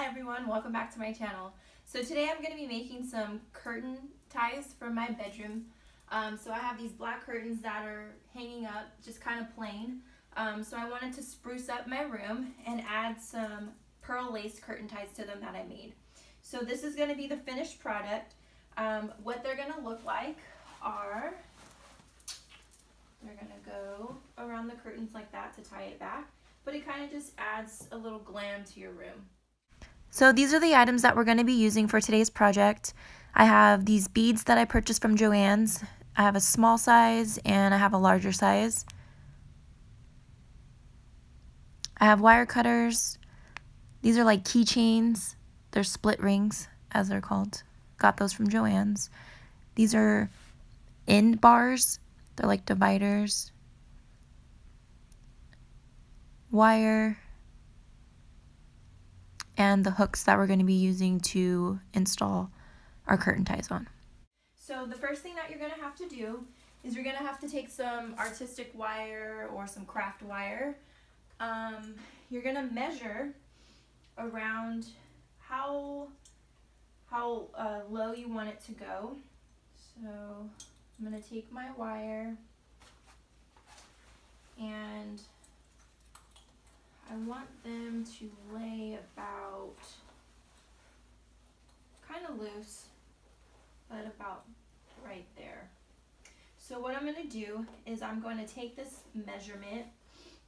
everyone, welcome back to my channel. So today I'm going to be making some curtain ties for my bedroom. So I have these black curtains that are hanging up just kind of plain. So I wanted to spruce up my room and add some pearl lace curtain ties to them that I made. So this is going to be the finished product. What they're going to look like are, they're going to go around the curtains like that to tie it back, but it kind of just adds a little glam to your room. So these are the items that we're going to be using for today's project. I have these beads that I purchased from JOANN's. I have a small size and I have a larger size. I have wire cutters. These are like keychains. They're split rings, as they're called. Got those from JOANN's. These are end bars. They're like dividers. Wire. And the hooks that we're going to be using to install our curtain ties on. So the first thing that you're going to have to do is you're going to have to take some artistic wire or some craft wire. You're going to measure around how low you want it to go. So I'm going to take my wire and I want them to lay about kind of loose, but about right there. So what I'm going to do is I'm going to take this measurement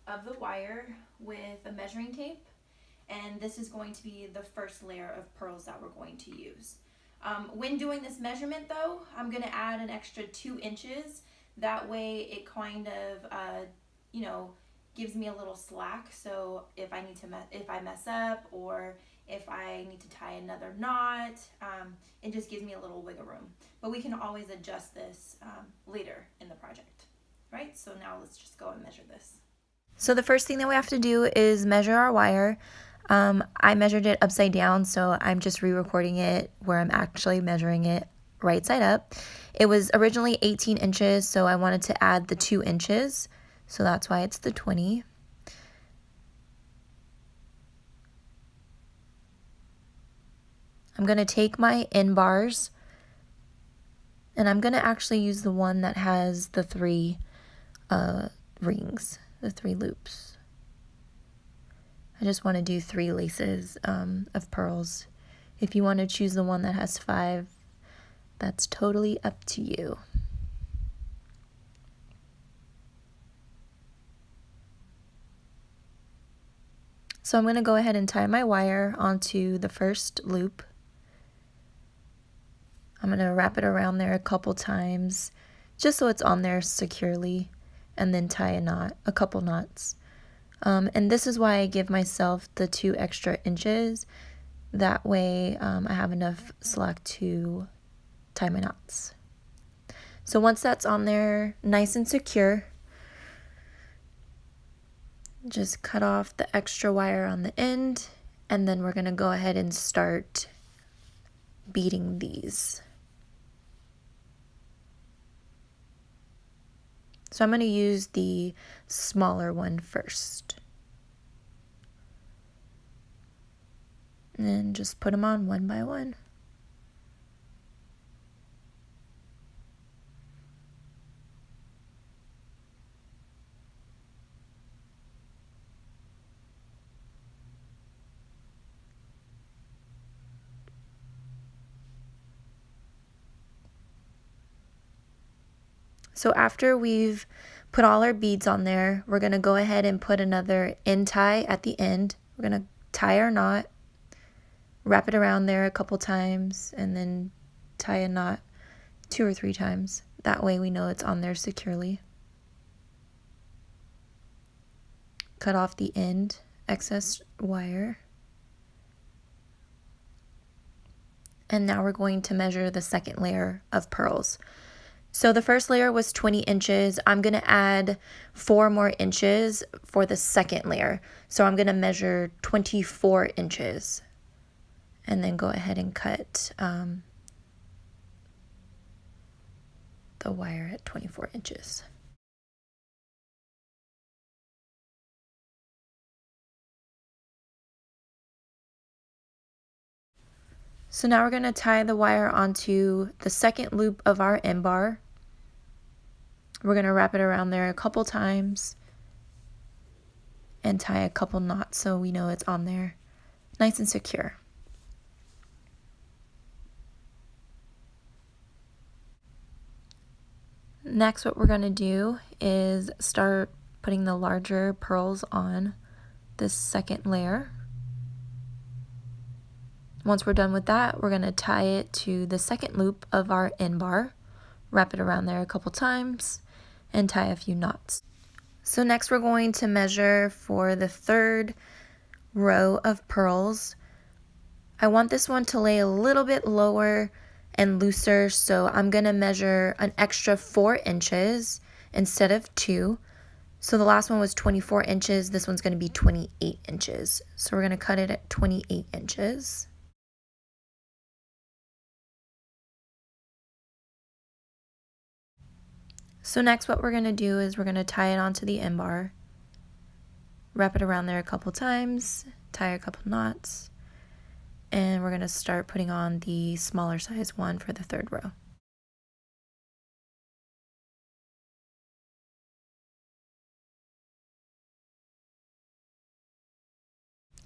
of the wire with a measuring tape, and this is going to be the first layer of pearls that we're going to use. When doing this measurement though, I'm going to add an extra 2 inches. That way it kind of, gives me a little slack. So if I need to, if I mess up or if I need to tie another knot, it just gives me a little wiggle room. But we can always adjust this later in the project, right? So now let's just go and measure this. So the first thing that we have to do is measure our wire. I measured it upside down, so I'm just re-recording it where I'm actually measuring it right side up. It was originally 18 inches, so I wanted to add the 2 inches. So that's why it's the 20. I'm going to take my end bars and I'm going to actually use the one that has the 3 rings, the 3 loops. I just want to do 3 laces of pearls. If you want to choose the one that has 5, that's totally up to you. So I'm going to go ahead and tie my wire onto the first loop. I'm going to wrap it around there a couple times just so it's on there securely, and then tie a couple knots. And this is why I give myself the 2 extra inches. That way I have enough slack to tie my knots. So once that's on there nice and secure, just cut off the extra wire on the end, and then we're going to go ahead and start beading these. So I'm going to use the smaller one first. And then just put them on one by one. So after we've put all our beads on there, we're going to go ahead and put another end tie at the end. We're going to tie our knot, wrap it around there a couple times, and then tie a knot 2 or 3 times. That way we know it's on there securely. Cut off the end, excess wire. And now we're going to measure the second layer of pearls. So the first layer was 20 inches. I'm going to add 4 more inches for the second layer. So I'm going to measure 24 inches and then go ahead and cut the wire at 24 inches. So now we're going to tie the wire onto the second loop of our end bar. We're going to wrap it around there a couple times and tie a couple knots so we know it's on there nice and secure. Next, what we're going to do is start putting the larger pearls on this second layer. Once we're done with that, we're going to tie it to the second loop of our end bar, wrap it around there a couple times, and tie a few knots. So next we're going to measure for the third row of pearls. I want this one to lay a little bit lower and looser, so I'm going to measure an extra 4 inches instead of 2. So the last one was 24 inches, this one's going to be 28 inches. So we're going to cut it at 28 inches. So next what we're going to do is we're going to tie it onto the end bar, wrap it around there a couple times, tie a couple knots, and we're going to start putting on the smaller size one for the third row.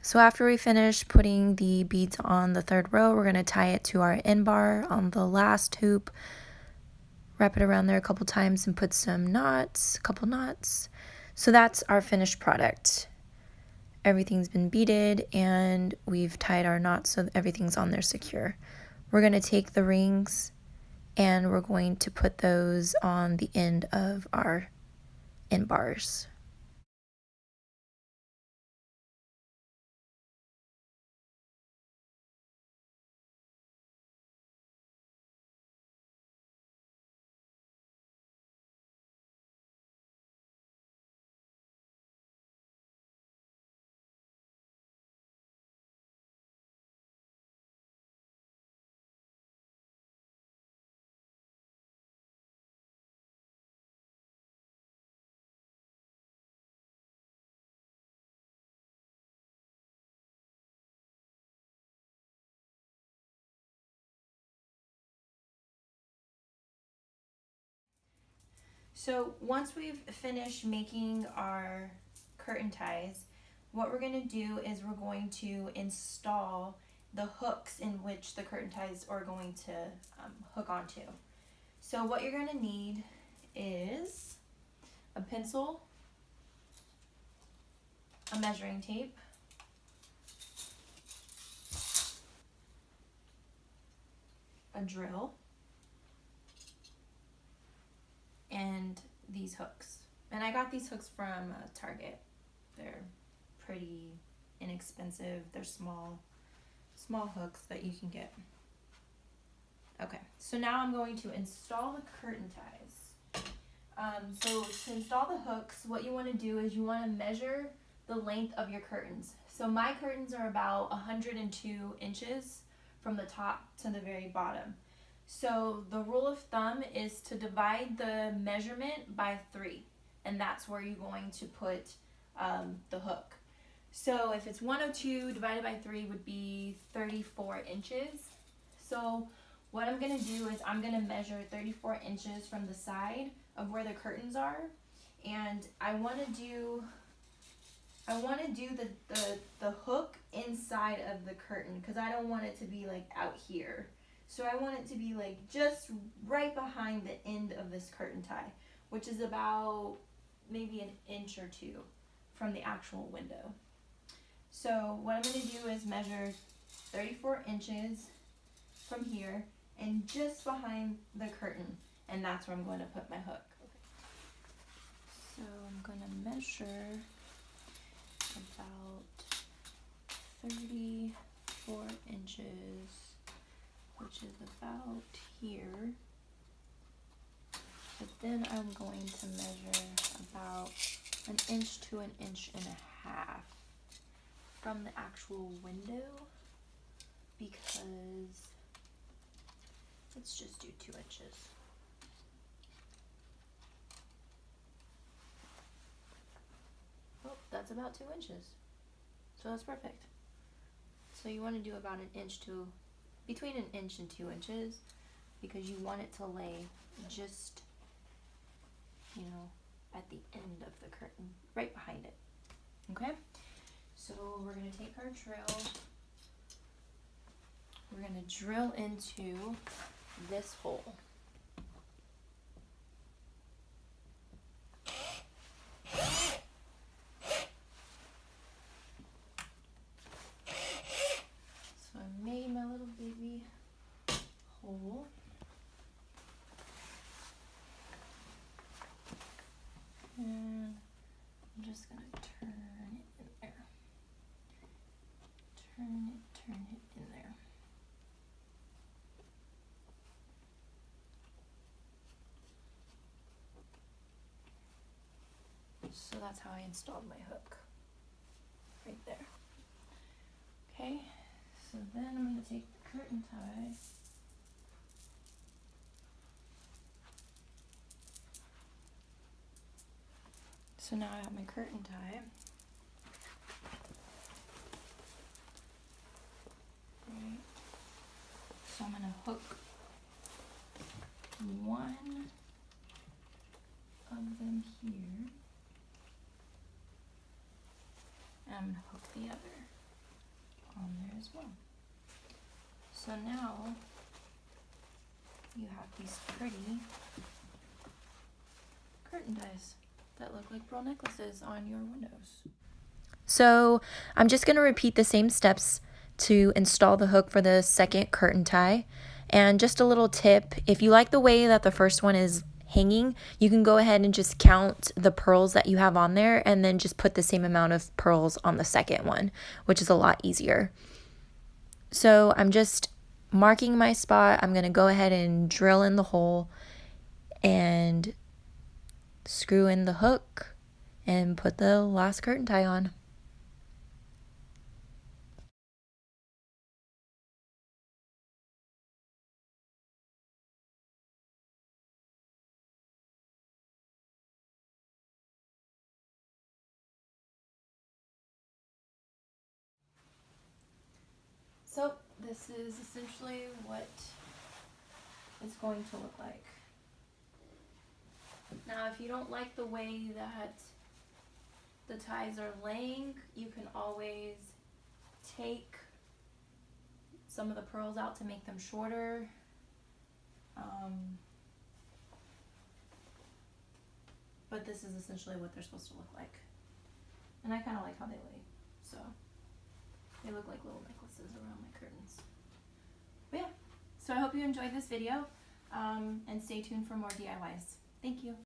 So after we finish putting the beads on the third row, we're going to tie it to our end bar on the last hoop, wrap it around there a couple times and put some knots, a couple knots. So that's our finished product. Everything's been beaded and we've tied our knots so everything's on there secure. We're going to take the rings and we're going to put those on the end of our end bars. So once we've finished making our curtain ties, what we're going to do is we're going to install the hooks in which the curtain ties are going to hook onto. So what you're going to need is a pencil, a measuring tape, a drill, and these hooks. And I got these hooks from Target. They're pretty inexpensive. They're small hooks that you can get. Okay, so now I'm going to install the curtain ties. So to install the hooks, what you want to do is you want to measure the length of your curtains. So my curtains are about 102 inches from the top to the very bottom. So the rule of thumb is to divide the measurement by 3, and that's where you're going to put the hook. So if it's 102 divided by 3 would be 34 inches. So what I'm going to do is I'm going to measure 34 inches from the side of where the curtains are, and I want to do the hook inside of the curtain because I don't want it to be like out here. So I want it to be like just right behind the end of this curtain tie, which is about maybe an inch or 2 from the actual window. So what I'm going to do is measure 34 inches from here and just behind the curtain, and that's where I'm going to put my hook. So I'm going to measure about 34 inches, which is about here. But then I'm going to measure about an inch to an inch and a half from the actual window, because let's just do 2 inches. Oh, that's about 2 inches. So that's perfect. So you want to do about an inch to between 1 inch and 2 inches, because you want it to lay just, you know, at the end of the curtain, right behind it. Okay, so we're going to take our drill. We're going to drill into this hole. So I made my little baby hole. And I'm just going to turn it in there. Turn it in there. So that's how I installed my hook, right there. Okay, so then I'm going to take the curtain tie. So now I have my curtain tie. Right. So I'm going to hook one of them here. And I'm going to hook the other on there as well. So now you have these pretty curtain ties that look like pearl necklaces on your windows. So I'm just going to repeat the same steps to install the hook for the second curtain tie. And just a little tip, if you like the way that the first one is hanging, you can go ahead and just count the pearls that you have on there and then just put the same amount of pearls on the second one, which is a lot easier. So I'm just marking my spot. I'm going to go ahead and drill in the hole and screw in the hook and put the last curtain tie on. So this is essentially what it's going to look like. Now if you don't like the way that the ties are laying, you can always take some of the pearls out to make them shorter. But this is essentially what they're supposed to look like. And I kind of like how they lay, so they look like little necklaces around my curtains. But yeah, so I hope you enjoyed this video, and stay tuned for more DIYs. Thank you.